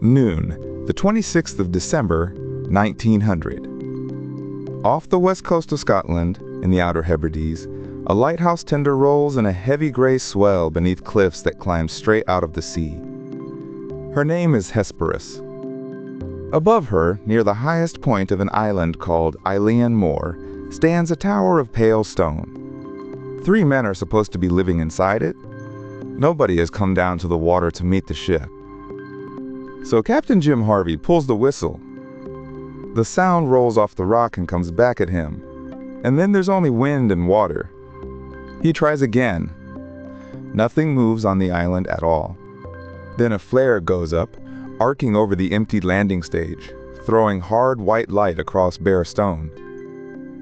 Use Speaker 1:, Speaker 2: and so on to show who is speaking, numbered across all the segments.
Speaker 1: Noon, the 26th of December, 1900. Off the west coast of Scotland, in the Outer Hebrides, a lighthouse tender rolls in a heavy gray swell beneath cliffs that climb straight out of the sea. Her name is Hesperus. Above her, near the highest point of an island called Eilean Mor, stands a tower of pale stone. 3 men are supposed to be living inside it. Nobody has come down to the water to meet the ship. So Captain Jim Harvey pulls the whistle. The sound rolls off the rock and comes back at him. And then there's only wind and water. He tries again. Nothing moves on the island at all. Then a flare goes up, arcing over the emptied landing stage, throwing hard white light across bare stone.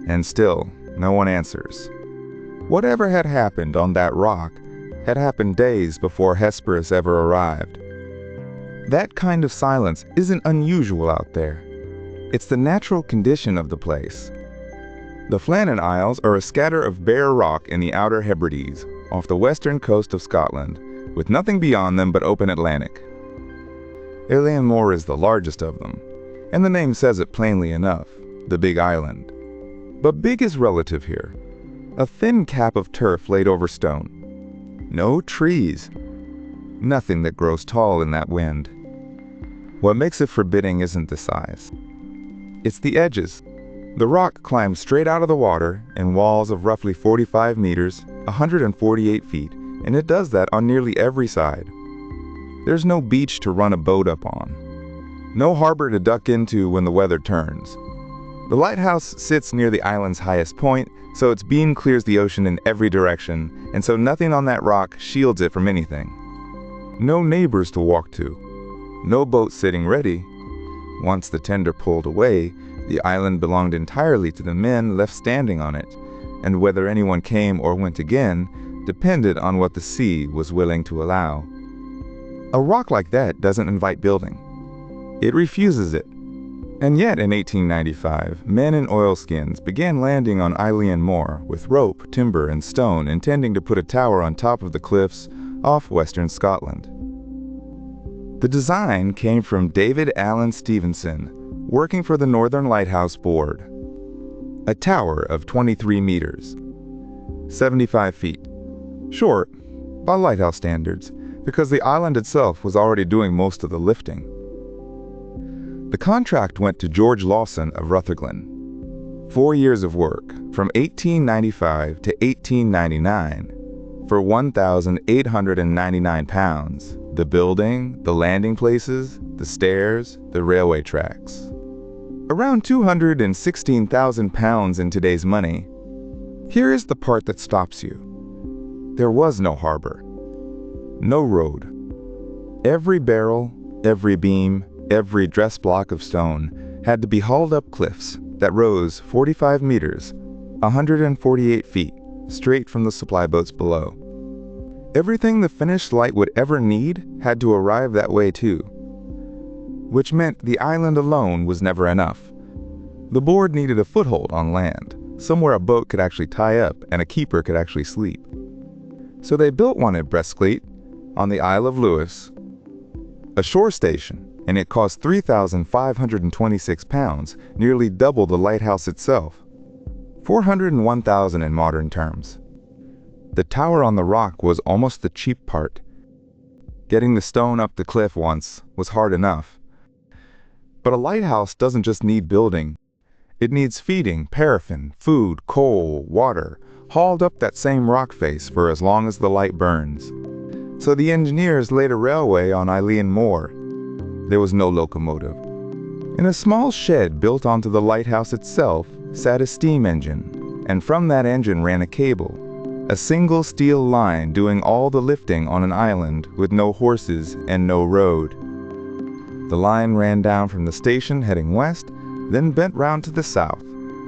Speaker 1: And still, no one answers. Whatever had happened on that rock had happened days before Hesperus ever arrived. That kind of silence isn't unusual out there. It's the natural condition of the place. The Flannan Isles are a scatter of bare rock in the Outer Hebrides, off the western coast of Scotland, with nothing beyond them but open Atlantic. Eilean Mor is the largest of them, and the name says it plainly enough, the Big Island. But big is relative here. A thin cap of turf laid over stone. No trees. Nothing that grows tall in that wind. What makes it forbidding isn't the size. It's the edges. The rock climbs straight out of the water in walls of roughly 45 meters, 148 feet, and it does that on nearly every side. There's no beach to run a boat up on. No harbor to duck into when the weather turns. The lighthouse sits near the island's highest point, so its beam clears the ocean in every direction, and so nothing on that rock shields it from anything. No neighbors to walk to. No boat sitting ready. Once the tender pulled away, the island belonged entirely to the men left standing on it, and whether anyone came or went again depended on what the sea was willing to allow. A rock like that doesn't invite building. It refuses it. And yet in 1895, men in oilskins began landing on Eilean Mor with rope, timber, and stone, intending to put a tower on top of the cliffs off western Scotland. The design came from David Allen Stevenson, working for the Northern Lighthouse Board. A tower of 23 meters, 75 feet. Short, by lighthouse standards, because the island itself was already doing most of the lifting. The contract went to George Lawson of Rutherglen. 4 years of work, from 1895 to 1899, for £1,899. The building, the landing places, the stairs, the railway tracks. Around £216,000 in today's money. Here is the part that stops you. There was no harbor. No road. Every barrel, every beam, every dress block of stone had to be hauled up cliffs that rose 45 meters, 148 feet, straight from the supply boats below. Everything the finished light would ever need had to arrive that way too, which meant the island alone was never enough. The board needed a foothold on land, somewhere a boat could actually tie up and a keeper could actually sleep. So they built one at Brestclete, on the Isle of Lewis, a shore station, and it cost £3,526, nearly double the lighthouse itself. $401,000 in modern terms. The tower on the rock was almost the cheap part. Getting the stone up the cliff once was hard enough. But a lighthouse doesn't just need building. It needs feeding, paraffin, food, coal, water, hauled up that same rock face for as long as the light burns. So the engineers laid a railway on Eilean Mor. There was no locomotive. In a small shed built onto the lighthouse itself sat a steam engine, and from that engine ran a cable. A single steel line doing all the lifting on an island with no horses and no road. The line ran down from the station heading west, then bent round to the south,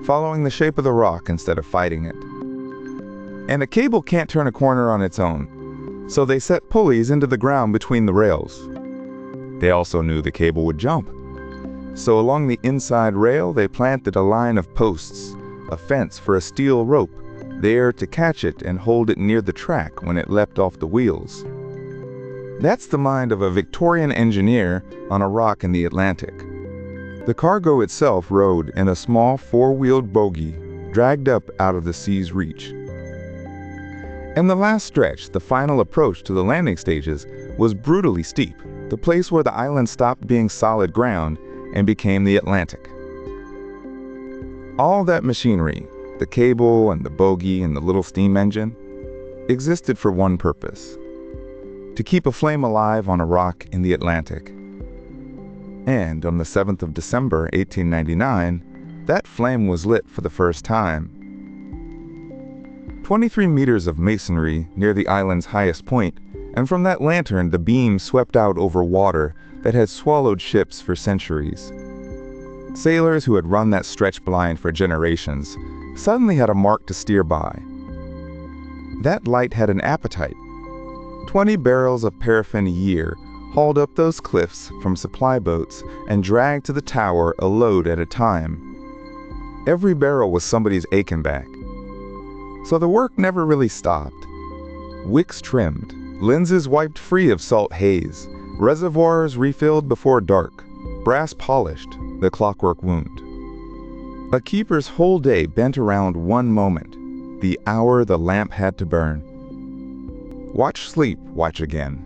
Speaker 1: following the shape of the rock instead of fighting it. And a cable can't turn a corner on its own, so they set pulleys into the ground between the rails. They also knew the cable would jump. So along the inside rail they planted a line of posts, a fence for a steel rope, there to catch it and hold it near the track when it leapt off the wheels. That's the mind of a Victorian engineer on a rock in the Atlantic. The cargo itself rode in a small four-wheeled bogie dragged up out of the sea's reach. And the last stretch, the final approach to the landing stages, was brutally steep, the place where the island stopped being solid ground and became the Atlantic. All that machinery, the cable and the bogie and the little steam engine, existed for one purpose: to keep a flame alive on a rock in the Atlantic. And on the 7th of December, 1899, that flame was lit for the first time. 23 meters of masonry near the island's highest point, and from that lantern the beam swept out over water that had swallowed ships for centuries. Sailors who had run that stretch blind for generations suddenly had a mark to steer by. That light had an appetite. 20 barrels of paraffin a year hauled up those cliffs from supply boats and dragged to the tower a load at a time. Every barrel was somebody's aching back. So the work never really stopped. Wicks trimmed, lenses wiped free of salt haze, reservoirs refilled before dark, brass polished, the clockwork wound. A keeper's whole day bent around one moment, the hour the lamp had to burn. Watch sleep, watch again.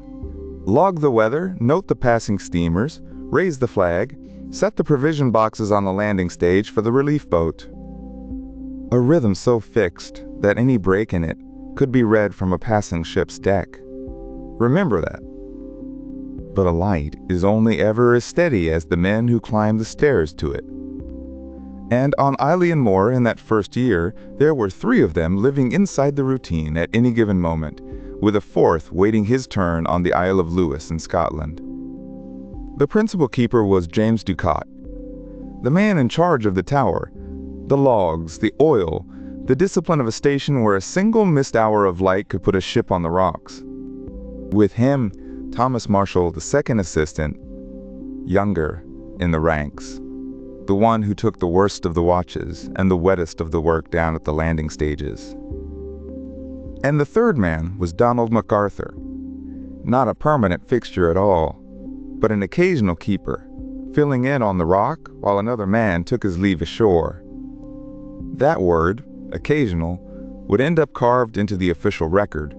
Speaker 1: Log the weather, note the passing steamers, raise the flag, set the provision boxes on the landing stage for the relief boat. A rhythm so fixed that any break in it could be read from a passing ship's deck. Remember that. But a light is only ever as steady as the men who climb the stairs to it. And on Eilean Mor in that first year, there were 3 of them living inside the routine at any given moment, with a 4th waiting his turn on the Isle of Lewis in Scotland. The principal keeper was James Ducat, the man in charge of the tower, the logs, the oil, the discipline of a station where a single missed hour of light could put a ship on the rocks. With him, Thomas Marshall, the second assistant, younger in the ranks, the one who took the worst of the watches and the wettest of the work down at the landing stages. And the third man was Donald MacArthur, not a permanent fixture at all, but an occasional keeper, filling in on the rock while another man took his leave ashore. That word, occasional, would end up carved into the official record,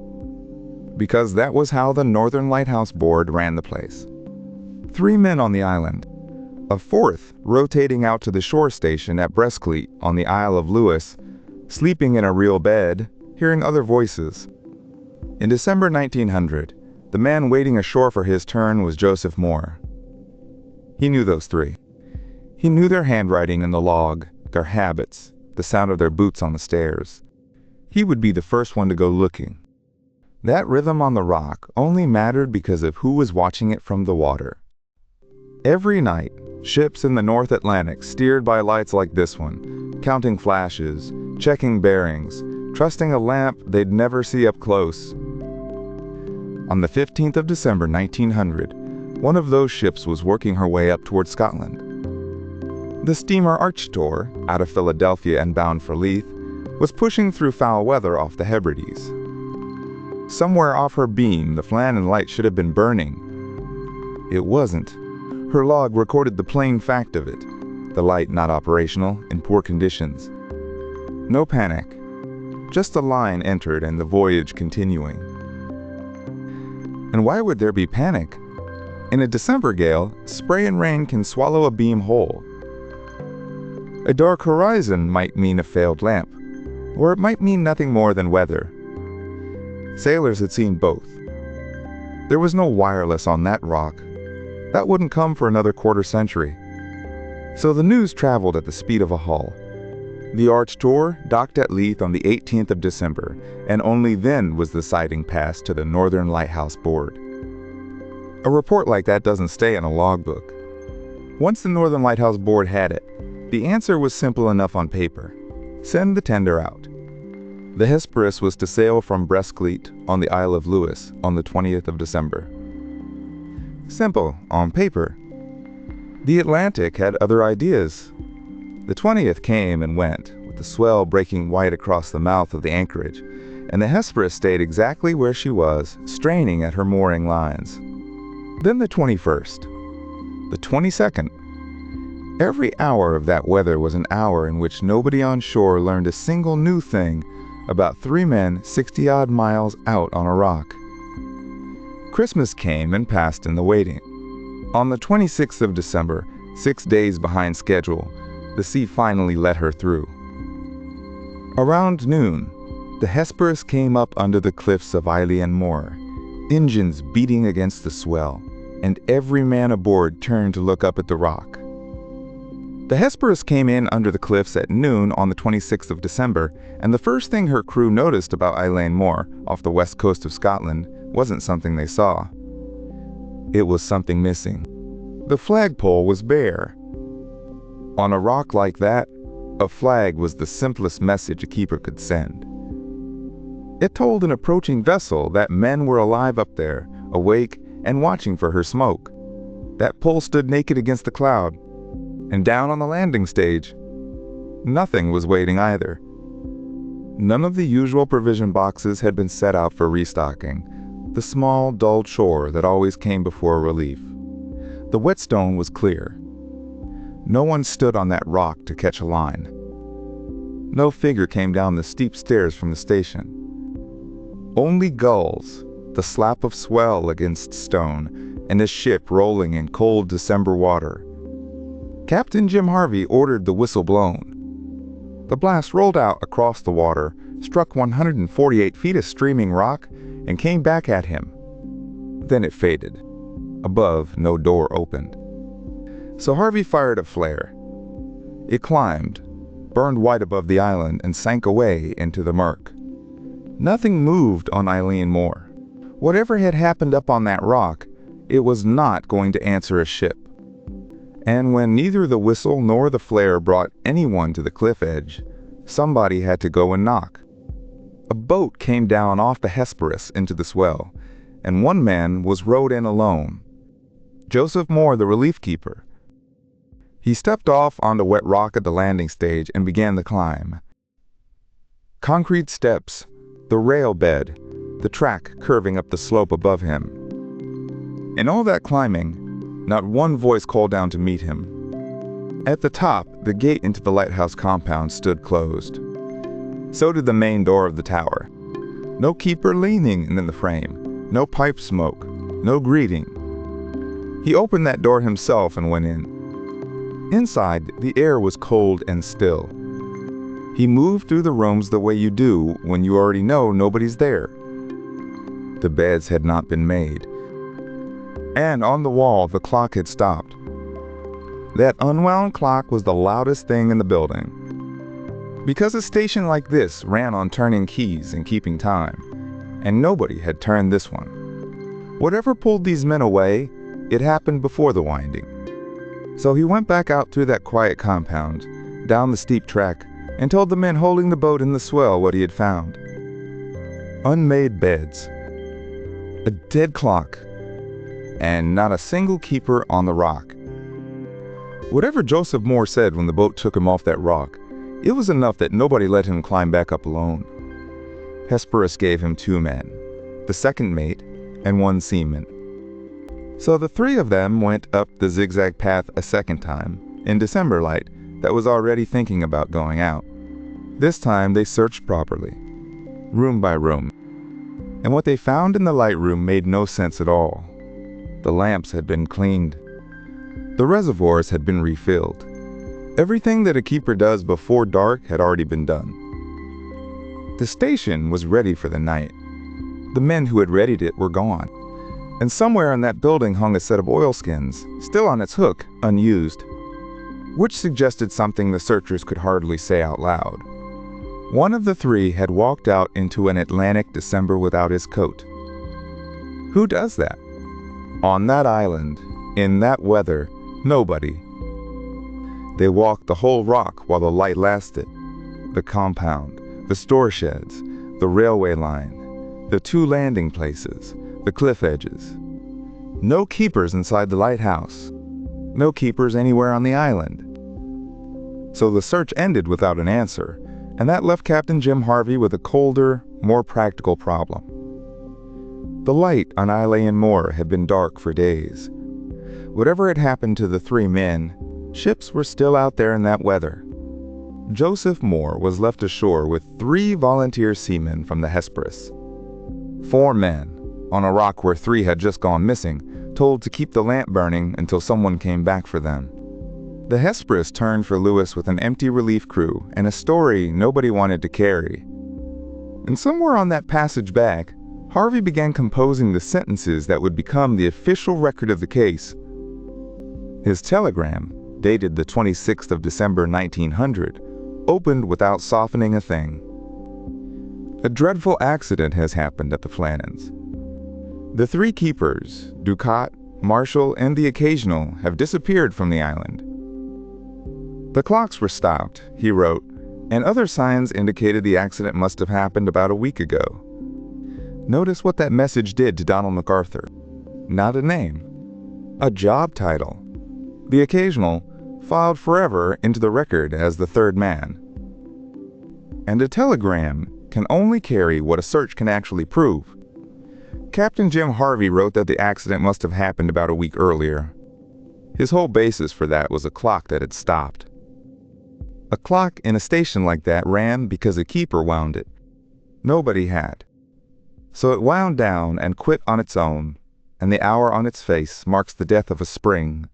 Speaker 1: because that was how the Northern Lighthouse Board ran the place. 3 men on the island, a 4th rotating out to the shore station at Brestcleet on the Isle of Lewis, sleeping in a real bed, hearing other voices. In December 1900, the man waiting ashore for his turn was Joseph Moore. He knew those 3. He knew their handwriting in the log, their habits, the sound of their boots on the stairs. He would be the first one to go looking. That rhythm on the rock only mattered because of who was watching it from the water. Every night, ships in the North Atlantic steered by lights like this one, counting flashes, checking bearings, trusting a lamp they'd never see up close. On the 15th of December 1900, one of those ships was working her way up toward Scotland. The Steamer Archtor, out of Philadelphia and bound for Leith, was pushing through foul weather off the Hebrides. Somewhere off her beam, the Flannan light should have been burning. It wasn't. Her log recorded the plain fact of it, the light not operational, in poor conditions. No panic. Just a line entered and the voyage continuing. And why would there be panic? In a December gale, spray and rain can swallow a beam whole. A dark horizon might mean a failed lamp, or it might mean nothing more than weather. Sailors had seen both. There was no wireless on that rock. That wouldn't come for another quarter century. So the news traveled at the speed of a hull. The Archtor docked at Leith on the 18th of December, and only then was the sighting passed to the Northern Lighthouse Board. A report like that doesn't stay in a logbook. Once the Northern Lighthouse Board had it, the answer was simple enough on paper. Send the tender out. The Hesperus was to sail from Brestcleet on the Isle of Lewis on the 20th of December. Simple, on paper. The Atlantic had other ideas. The 20th came and went, with the swell breaking white across the mouth of the anchorage, and the Hesperus stayed exactly where she was, straining at her mooring lines. Then the 21st, the 22nd. Every hour of that weather was an hour in which nobody on shore learned a single new thing about 3 men 60-odd miles out on a rock. Christmas came and passed in the waiting. On the 26th of December, 6 days behind schedule, the sea finally let her through. Around noon, the Hesperus came up under the cliffs of Eilean Mor, engines beating against the swell, and every man aboard turned to look up at the rock. The Hesperus came in under the cliffs at noon on the 26th of December, and the first thing her crew noticed about Eilean Mor, off the west coast of Scotland, wasn't something they saw. It was something missing. The flagpole was bare. On a rock like that, a flag was the simplest message a keeper could send. It told an approaching vessel that men were alive up there, awake and watching for her smoke. That pole stood naked against the cloud, and down on the landing stage, nothing was waiting either. None of the usual provision boxes had been set out for restocking, the small, dull chore that always came before relief. The whetstone was clear. No one stood on that rock to catch a line. No figure came down the steep stairs from the station. Only gulls, the slap of swell against stone, and a ship rolling in cold December water. Captain Jim Harvey ordered the whistle blown. The blast rolled out across the water, struck 148 feet of streaming rock, and came back at him. Then it faded. Above, no door opened. So Harvey fired a flare. It climbed, burned white above the island, and sank away into the murk. Nothing moved on Eilean Mor. Whatever had happened up on that rock, it was not going to answer a ship. And when neither the whistle nor the flare brought anyone to the cliff edge, somebody had to go and knock. A boat came down off the Hesperus into the swell, and one man was rowed in alone. Joseph Moore, the relief keeper. He stepped off onto wet rock at the landing stage and began the climb. Concrete steps, the rail bed, the track curving up the slope above him. In all that climbing, not one voice called down to meet him. At the top, the gate into the lighthouse compound stood closed. So did the main door of the tower. No keeper leaning in the frame, no pipe smoke, no greeting. He opened that door himself and went in. Inside, the air was cold and still. He moved through the rooms the way you do when you already know nobody's there. The beds had not been made. And on the wall, the clock had stopped. That unwound clock was the loudest thing in the building. Because a station like this ran on turning keys and keeping time, and nobody had turned this one. Whatever pulled these men away, it happened before the winding. So he went back out through that quiet compound, down the steep track, and told the men holding the boat in the swell what he had found. Unmade beds. A dead clock. And not a single keeper on the rock. Whatever Joseph Moore said when the boat took him off that rock, it was enough that nobody let him climb back up alone. Hesperus gave him 2 men, the second mate and 1 seaman. So the 3 of them went up the zigzag path a second time, in December light that was already thinking about going out. This time they searched properly, room by room. And what they found in the light room made no sense at all. The lamps had been cleaned. The reservoirs had been refilled. Everything that a keeper does before dark had already been done. The station was ready for the night. The men who had readied it were gone. And somewhere in that building hung a set of oilskins, still on its hook, unused, which suggested something the searchers could hardly say out loud. One of the 3 had walked out into an Atlantic December without his coat. Who does that? On that island, in that weather, nobody. They walked the whole rock while the light lasted. The compound, the store sheds, the railway line, the 2 landing places, the cliff edges. No keepers inside the lighthouse. No keepers anywhere on the island. So the search ended without an answer, and that left Captain Jim Harvey with a colder, more practical problem. The light on Eilean Mor had been dark for days. Whatever had happened to the 3 men, ships were still out there in that weather. Joseph Moore was left ashore with 3 volunteer seamen from the Hesperus. 4 men, on a rock where 3 had just gone missing, told to keep the lamp burning until someone came back for them. The Hesperus turned for Lewis with an empty relief crew and a story nobody wanted to carry. And somewhere on that passage back, Harvey began composing the sentences that would become the official record of the case. His telegram, dated the 26th of December 1900, opened without softening a thing. A dreadful accident has happened at the Flannans. The 3 keepers, Ducat, Marshall, and the Occasional, have disappeared from the island. The clocks were stopped, he wrote, and other signs indicated the accident must have happened about a week ago. Notice what that message did to Donald MacArthur. Not a name. A job title. The Occasional filed forever into the record as the 3rd man. And a telegram can only carry what a search can actually prove. Captain Jim Harvey wrote that the accident must have happened about a week earlier. His whole basis for that was a clock that had stopped. A clock in a station like that ran because a keeper wound it. Nobody had. So it wound down and quit on its own, and the hour on its face marks the death of a spring,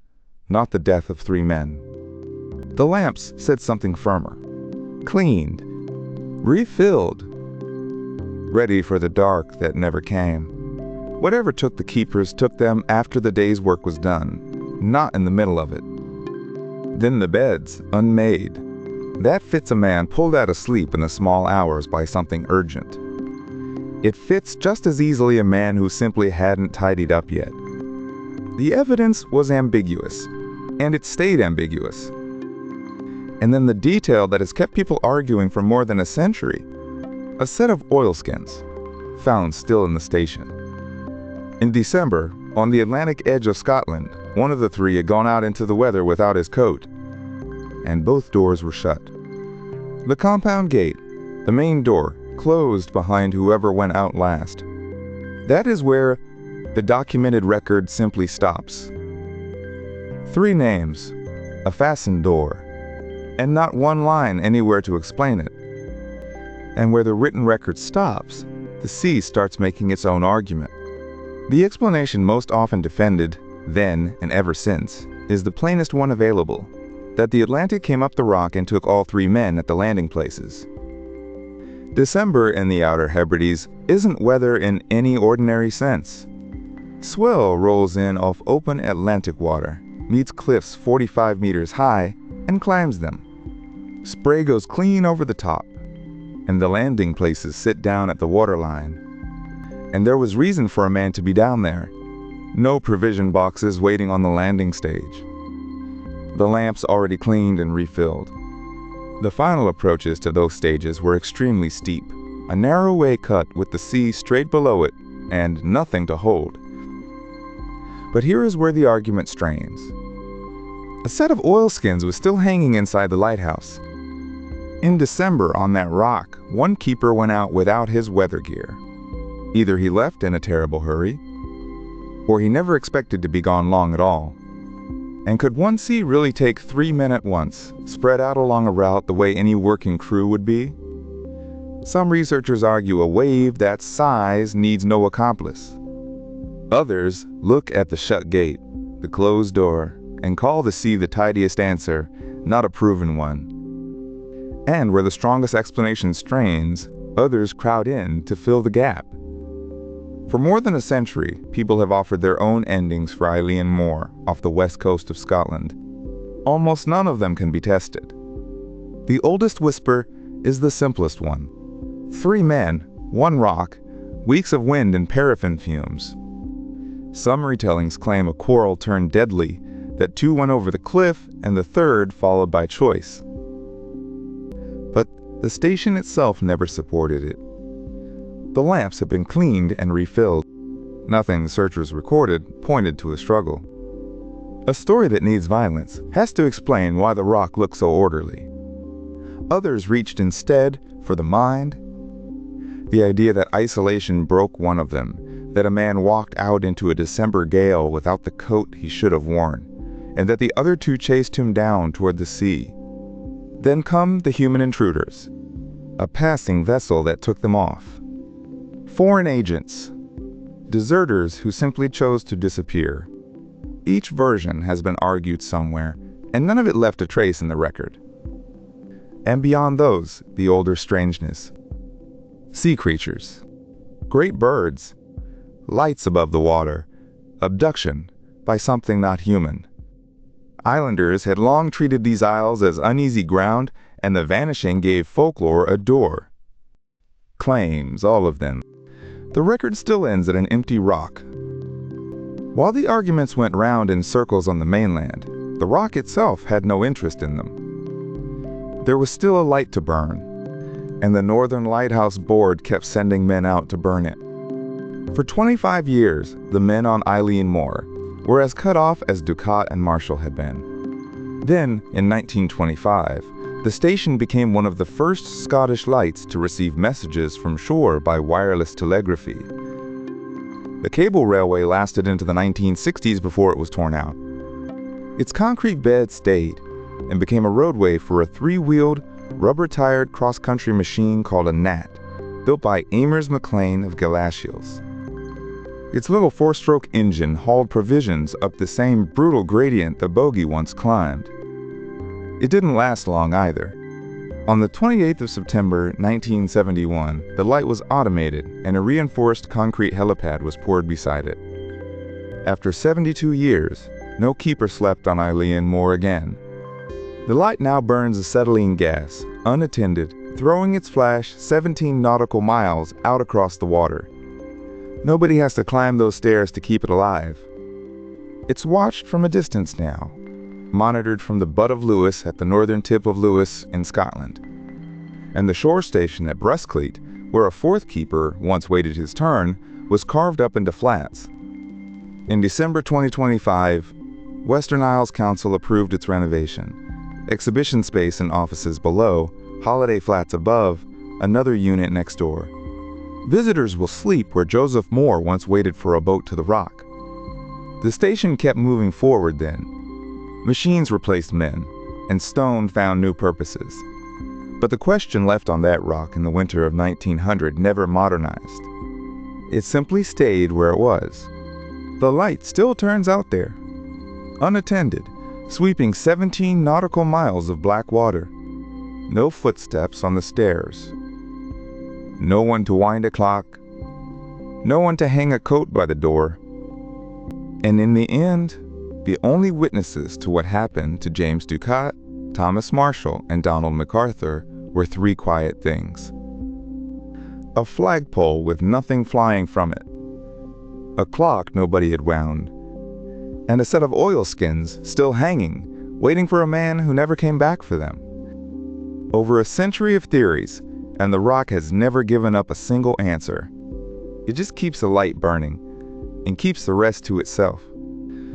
Speaker 1: not the death of 3 men. The lamps said something firmer. Cleaned. Refilled. Ready for the dark that never came. Whatever took the keepers took them after the day's work was done, not in the middle of it. Then the beds, unmade. That fits a man pulled out of sleep in the small hours by something urgent. It fits just as easily a man who simply hadn't tidied up yet. The evidence was ambiguous, and it stayed ambiguous. And then the detail that has kept people arguing for more than a century. A set of oilskins, found still in the station. In December, on the Atlantic edge of Scotland, one of the 3 had gone out into the weather without his coat, and both doors were shut. The compound gate, the main door, closed behind whoever went out last. That is where the documented record simply stops. 3 names, a fastened door, and not one line anywhere to explain it. And where the written record stops, the sea starts making its own argument. The explanation most often defended, then and ever since, is the plainest one available, that the Atlantic came up the rock and took all 3 men at the landing places. December in the Outer Hebrides isn't weather in any ordinary sense. Swell rolls in off open Atlantic water, meets cliffs 45 meters high, and climbs them. Spray goes clean over the top, and the landing places sit down at the waterline. And there was reason for a man to be down there. No provision boxes waiting on the landing stage. The lamps already cleaned and refilled. The final approaches to those stages were extremely steep, a narrow way cut with the sea straight below it and nothing to hold. But here is where the argument strains. A set of oilskins was still hanging inside the lighthouse. In December on that rock, one keeper went out without his weather gear. Either he left in a terrible hurry, or he never expected to be gone long at all. And could one sea really take 3 men at once, spread out along a route the way any working crew would be? Some researchers argue a wave that size needs no accomplice. Others look at the shut gate, the closed door, and call the sea the tidiest answer, not a proven one. And where the strongest explanation strains, others crowd in to fill the gap. For more than a century, people have offered their own endings for Eilean Mor off the west coast of Scotland. Almost none of them can be tested. The oldest whisper is the simplest one. 3 men, 1 rock, weeks of wind and paraffin fumes. Some retellings claim a quarrel turned deadly, that 2 went over the cliff and the 3rd followed by choice. But the station itself never supported it. The lamps have been cleaned and refilled. Nothing the searchers recorded pointed to a struggle. A story that needs violence has to explain why the rock looks so orderly. Others reached instead for the mind. The idea that isolation broke one of them, that a man walked out into a December gale without the coat he should have worn, and that the other two chased him down toward the sea. Then come the human intruders, a passing vessel that took them off. Foreign agents, deserters who simply chose to disappear. Each version has been argued somewhere, and none of it left a trace in the record. And beyond those, the older strangeness. Sea creatures, great birds, lights above the water, abduction by something not human. Islanders had long treated these isles as uneasy ground, and the vanishing gave folklore a door. Claims, all of them. The record still ends at an empty rock. While the arguments went round in circles on the mainland, the rock itself had no interest in them. There was still a light to burn, and the Northern Lighthouse Board kept sending men out to burn it. For 25 years, the men on Eilean Mor were as cut off as Ducat and Marshall had been. Then, in 1925, the station became one of the first Scottish lights to receive messages from shore by wireless telegraphy. The cable railway lasted into the 1960s before it was torn out. Its concrete bed stayed and became a roadway for a three-wheeled, rubber-tired cross-country machine called a Gnat, built by Amers McLean of Galashiels. Its little four-stroke engine hauled provisions up the same brutal gradient the bogie once climbed. It didn't last long either. On the 28th of September 1971, the light was automated and a reinforced concrete helipad was poured beside it. After 72 years, no keeper slept on Eilean Mor again. The light now burns acetylene gas, unattended, throwing its flash 17 nautical miles out across the water. Nobody has to climb those stairs to keep it alive. It's watched from a distance now, monitored from the Butt of Lewis at the northern tip of Lewis in Scotland. And the shore station at Bruscleat, where a fourth keeper once waited his turn, was carved up into flats. In December 2025, Western Isles Council approved its renovation. Exhibition space and offices below, holiday flats above, another unit next door. Visitors will sleep where Joseph Moore once waited for a boat to the rock. The station kept moving forward then. Machines replaced men, and stone found new purposes. But the question left on that rock in the winter of 1900 never modernized. It simply stayed where it was. The light still turns out there, unattended, sweeping 17 nautical miles of black water. No footsteps on the stairs. No one to wind a clock. No one to hang a coat by the door. And in the end, the only witnesses to what happened to James Ducat, Thomas Marshall, and Donald MacArthur were three quiet things. A flagpole with nothing flying from it. A clock nobody had wound. And a set of oilskins still hanging, waiting for a man who never came back for them. Over a century of theories, and the rock has never given up a single answer. It just keeps the light burning, and keeps the rest to itself.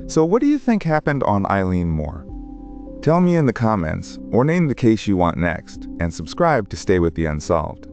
Speaker 1: So what do you think happened on Eilean Mor? Tell me in the comments, or name the case you want next, and subscribe to stay with the Unsolved.